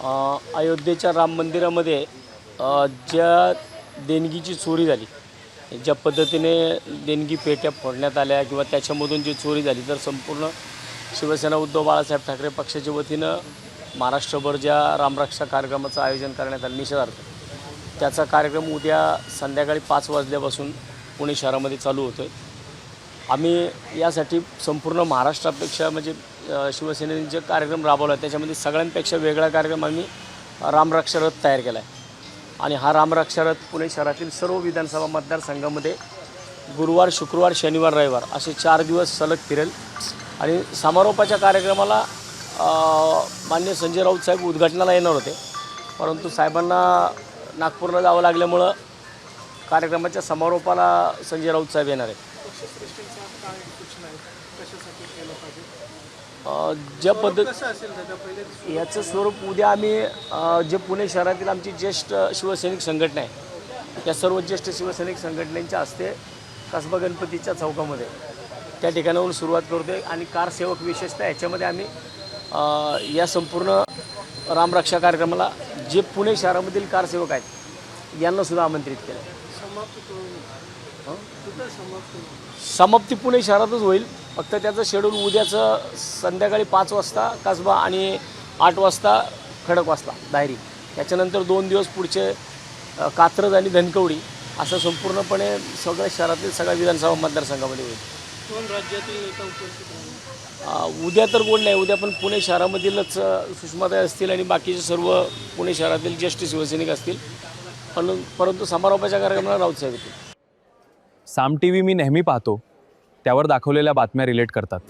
अयोध्येच्या राम मंदिरामध्ये ज्या देणगीची चोरी झाली, ज्या पद्धतीने देणगी पेट्या फोडण्यात आल्या किंवा त्याच्यामधून जी चोरी झाली, तर संपूर्ण शिवसेना उद्धव बाळासाहेब ठाकरे पक्षाच्या वतीनं महाराष्ट्रभर ज्या रामरक्षा कार्यक्रमाचं आयोजन करण्यात आलं निषेधार्थ, त्याचा कार्यक्रम उद्या संध्याकाळी 5 वाजल्यापासून पुणे शहरामध्ये चालू होतो आहे। आम्ही यासाठी संपूर्ण महाराष्ट्रापेक्षा म्हणजे शिवसेनेने जे कार्यक्रम राबवला त्याच्यामध्ये सगळ्यांपेक्षा वेगळा कार्यक्रम आम्ही रामरक्षा रथ तयार केला आहे आणि हा रामरक्षा रथ पुणे शहरातील सर्व विधानसभा मतदारसंघामध्ये गुरुवार, शुक्रवार, शनिवार, रविवार असे 4 दिवस सलग फिरेल आणि समारोपाच्या कार्यक्रमाला माननीय संजय राऊत साहेब उद्घाटनाला येणार होते, परंतु साहेबांना नागपूरला जावं लागल्यामुळं कार्यक्रमाच्या समारोपाला संजय राऊत साहेब येणार आहेत। ज्या पद्धत याचं स्वरूप उद्या आम्ही जे पुणे शहरातील आमची ज्येष्ठ शिवसैनिक संघटना आहे त्या सर्व ज्येष्ठ शिवसैनिक संघटनेच्या हस्ते कसबा गणपतीच्या चौकामध्ये त्या ठिकाणाहून सुरुवात करतो आहे आणि कारसेवक विशेषतः याच्यामध्ये आम्ही या संपूर्ण रामरक्षा कार्यक्रमाला जे पुणे शहरामधील कारसेवक आहेत यांनासुद्धा आमंत्रित केलं। समाप्ती पुणे शहरातच होईल, फक्त त्याचं शेड्यूल उद्याचं संध्याकाळी 5 वाजता कसबा आणि 8 वाजता खडकवासला दायरी, त्याच्यानंतर 2 दिवस पुढचे कात्रज आणि धनकवडी असं संपूर्णपणे सगळ्या शहरातील सगळ्या विधानसभा मतदारसंघामध्ये होईल। 2 राज्यातील नेता उपस्थित उद्या तर कोण नाही, उद्या पण पुणे शहरामधीलच सुषमाताई असतील आणि बाकीचे सर्व पुणे शहरातील ज्येष्ठ शिवसैनिक असतील, परंतु समारोपाच्या कार्यक्रमाला राऊत साहेब येतील। साम टीव्ही मी नेहमी पाहतो, त्यावर दाखवलेल्या बातम्या रिलेट करतात।